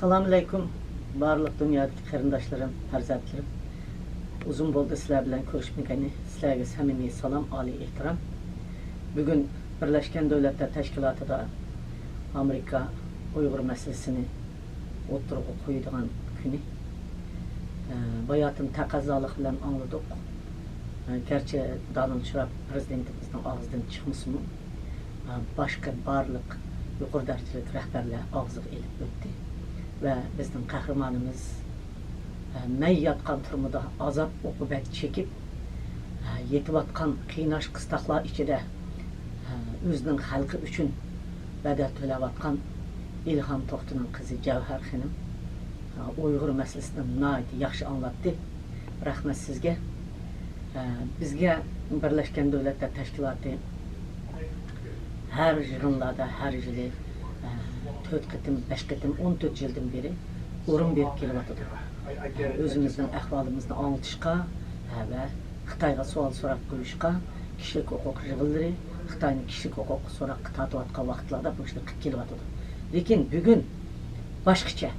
Assalamu alaikum. Barlıq dünyadaki qarindaşlarım, farzandlarim. Uzun boldu sizler bilen görüşmegeni. Sizlerge samimiy salam, ali ehtiram. Bugün Birleşken Devletler Teşkilatı'da Amerika Uygur meselesini oturup koyduğun günü. Bayatın takazalık bilen anladık. Gerçi Donald Trump prezidentimizden ağızdan çıkmış mı? Başka barlık yukarı dertçilik rehberle ağzı elip öttü. Ve bizim kahramanımız meyyat turmada azap okubet çekip yetip atkan kıynaş kıstaklar içinde özünün halkı üçün bedel tölev atkan İlham Toxtu'nun kızı Cevher Hanım Uygur meselesini nayeti yaxşı anlattı. Rahmet sizge. Bizge Birleşken Devletler Teşkilatı her yığınlarda, her yılı 4 qitim, 5 qitim, 14 yıldan beri orun berip kelyaptydy. Özümüzün ahvalımızı anlatışqa ve Xitayga sual sorak qo'yishqa, kişilik hukuk yig'inlari, Xitayning kişilik hukuk sorak tatib atgan vaqtlarda bu ishni qilib kelyaptydy. Lekin bugun boshqacha.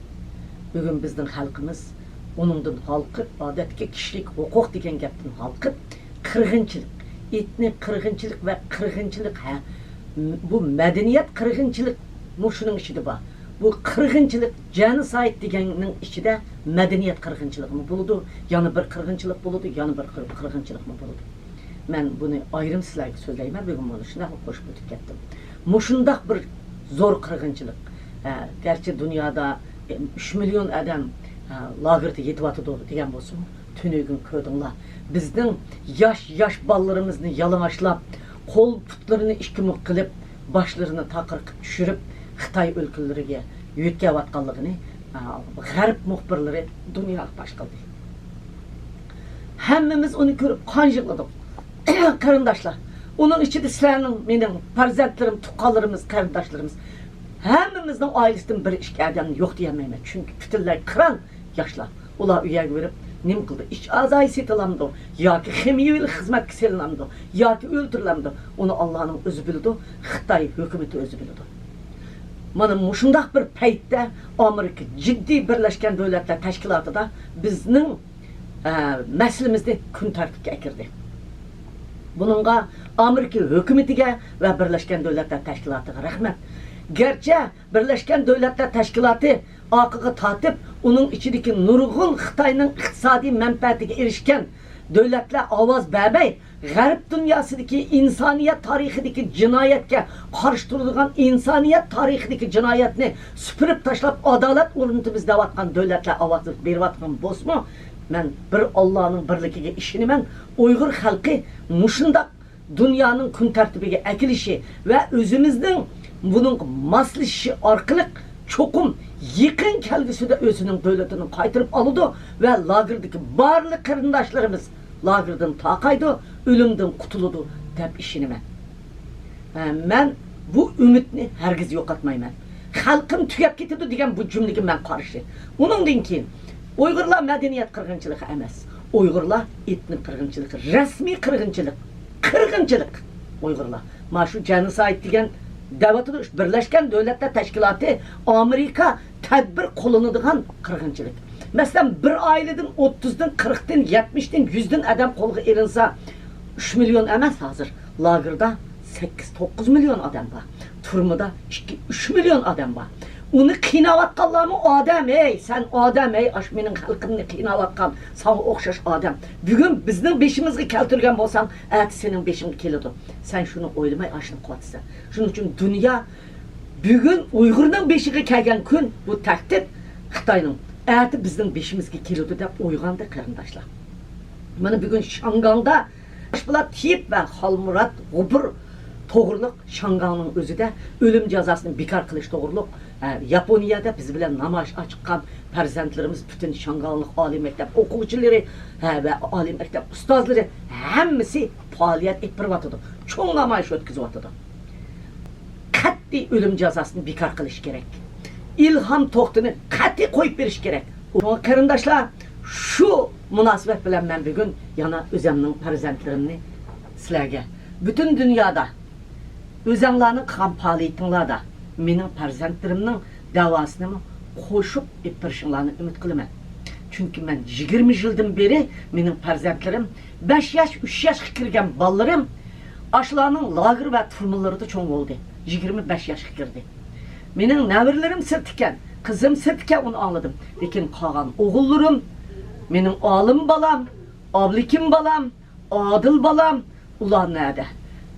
Bugun bizning xalqimiz onundan halqib, odatga kişilik hukuk degan gapdan halqib, qirg'inchilik, etnik qirg'inchilik ve qirg'inchilik bu medeniyet qirg'inchilik şunun içinde var. Bu qirg'inchilik genocide deganning içinde medeniyet qirg'inchilik mı buludu? Yani bir qirg'inchilik buludu, yani bir qirg'inchilik mı buludu? Ben bunu ayrım sizlerge söyleyeyim. Bugün bunu şuna hoş bulduk ettim. Muşundaq bir zor qirg'inchilik. Gerçi dünyada 3 milyon adam lagırda yetip atıdı degan bolsun. Tünügün köydüңlar. Bizden yaş ballarımızını yalamaşlap, kol putlarını işkimik kılıp, başlarını takırkıp düşürüp, Xitay ülkeleriga yetkazib atqanligini g'arb muxbirlari dunyoga pash qildi. Hammamiz uni ko'rib qon yig'ladik. Qarindoshlar, uning ichida sizlarning, mening farzandlarim, tuqqanlarimiz, qarindoshlarimiz, hammamizning oilasidan bir ikki odam yo'q deyamayman. Chunki butunlay qiron yoshlar. Ular uyga berib nim qildi? İç a'zoyi setilamdi, yoki ximiyaviy xizmatga selinamdi, yoki o'ldiriladi. Uni Allohning o'zi biladi, Xitoy hukumati o'zi biladi. Mana muşundaq bir paytda Amerika ciddi Birleşken Devletler Teşkilatı'da bizning meselemizni kun tartibga akirdi. Bununla Amerika hükümetiga ve Birleşken Devletler Teşkilatı'na rahmet. Gerçi Birleşken Devletler Teşkilatı akıga tatip onun içindeki nurg'un Xitayning iqtisodiy menfaatiga erishgan devletler avaz berbey, G'arb dunyosidagi insoniyat tarixidagi jinoyatga qarshi turadigan insoniyat tarixidagi jinoyatni supurib tashlab adolat o'rnatimiz deyotgan davlatlar ovoz berayotgan bo'lsa, men bir Allohning birligiga ishinaman. Uyg'ur xalqi mushundaq dunyoning kun tartibiga akilishi va o'zimizning buning moslashishi orqali cho'qim yaqin kelgusida o'zining davlatini qaytarib oladi ve lagerdagi barliq qarindoshlarimiz lagerdan taqaydı, ölümden qutuludu deb ishinaman. Men bu umidni hargiz yo'qotmayman. Xalqim tugab ketadi degan bu jumlaga men qarshi. Uningdan keyin Uyg'urlar madaniyat qirg'inchiligi emas. Uyg'urlar etnik qirg'inchilik, rasmiy qirg'inchilik. Uyg'urlar. Mana shu genocide degan davlatda Birleşken Devletler Teşkilatı Amerika tedbir qo'llanadigan qirg'inchilik. Mesela bir aileden 30'dan 40'dan 70'dan 100'dan adam kolga erinse 3 milyon emas hazır. Lagerda 8-9 milyon adam var. Turmada 3 milyon adam var. Onu qiynavatqanlar mı adam ey, sen adam ey, aş mening xalqimni qiynavatqan, sana o'xshash adam. Bugün bizning beşimizga keltirgan bo'lsang, ati sening beşing keladi. Sen shuni o'ylamay ashni qotsa. Shuning uchun dunyo bugün Uyg'urning beshiga kelgan kun bu tahdid Xitoyning ati bizning beşimizga keladi deb o'yg'andi qarindoshlar. Mana bugün Şangangda Boshbulat Tiyip ve Xolmurat G'ubur to'g'riliq Şangangning o'zida o'lim jazosini bekor qilish to'g'riliq Yaponiyada biz bilan namoyish chiqqan farzandlarimiz bütün Şanganglik oliy maktab o'quvchilari ve oliy maktab ustozlari hammasi faoliyat etib turibdi. Cho'ng namoyish o'tkazyapti. Qat'iy o'lim jazosini bekor qilish kerak. İlham Toxtu'nu qat'iy qo'yib berish kerak. Qarindoshlar, şu münasebet bilen ben bugün yana özümnin farzandlarimni sizlarga bütün dünyada özümlarning qilgan faoliyatinglarda mening farzandlarimning davosini qo'shib ettirishinglarni umid qilaman. Chunki men 20 yildan beri mening farzandlarim 5 yosh, 3 yoshga kirgan bolalarim ashlarning lager va turmalarida cho'ng bo'ldi. 25 yoshga kirdi. Mening navirlarim sirt ekan, qizim sirt ekan, uni angladim. Lekin qolgan o'g'illarim, mening olim bolam, oblikim bolam, odil bolam, ular nerede?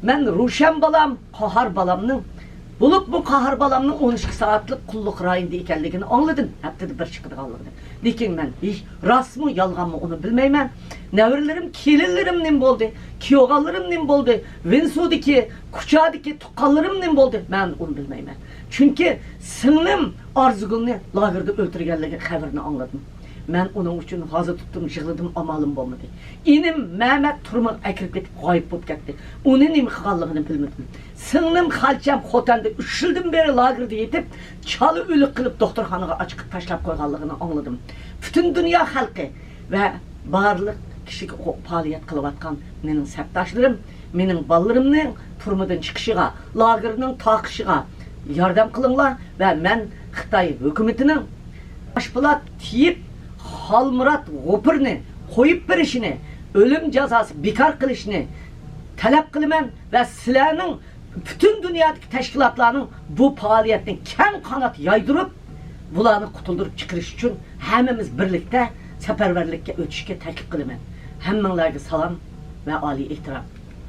Men Ruşen balam, Qahar balamning bulup bu Qahar balamning 12 saatlik qulluq rayında ekanligini anladım. Haftada bir chiqadiganligini. Lekin men hiç rast mı, yalgan mı onu bilmeymen. Nevirlerim, kelinlerim nim boldu, kiyoğalarım nim boldu, Vinsu'daki, Kucha'daki tuqqanlarım nim boldu. Men onu bilmeymen. Çünkü singlim Arzugulni lagerda o'ltirganligi xabarini anladım. Men onun için hazır tuttum, yığıldım, amalım olmadı. İnim Mehmet Turman akirib ketib, g'oyib bo'lib ketdi. Uning nima qilganligini bilmadim. Singlim Xalcham Xotanda 3 yildan beri lagerda yetib, chalı o'lik qilib doktorxonaga ochib tashlab qo'yganligini angladim. Butun dunyo xalqi va barliq kishiga faoliyat qilayotgan mening sabdoshlarim, mening bolalarimning turmadan chiqishiga, lagerning taqishiga yordam qilinglar va men Xitoy hukumatining boshpo'lat tiyib Halmurat G'opirni qo'yib berishini, o'lim jazosi bekor qilishni talab qilaman va sizlarning butun dunyodagi tashkilotlarning bu faoliyatni keng qanot yaydirib, bularni qutuldirib chiqarish uchun hammamiz birlikda safarbarlikka o'tishga taklif qilaman. Hammanglarga salom va oliy ehtirom.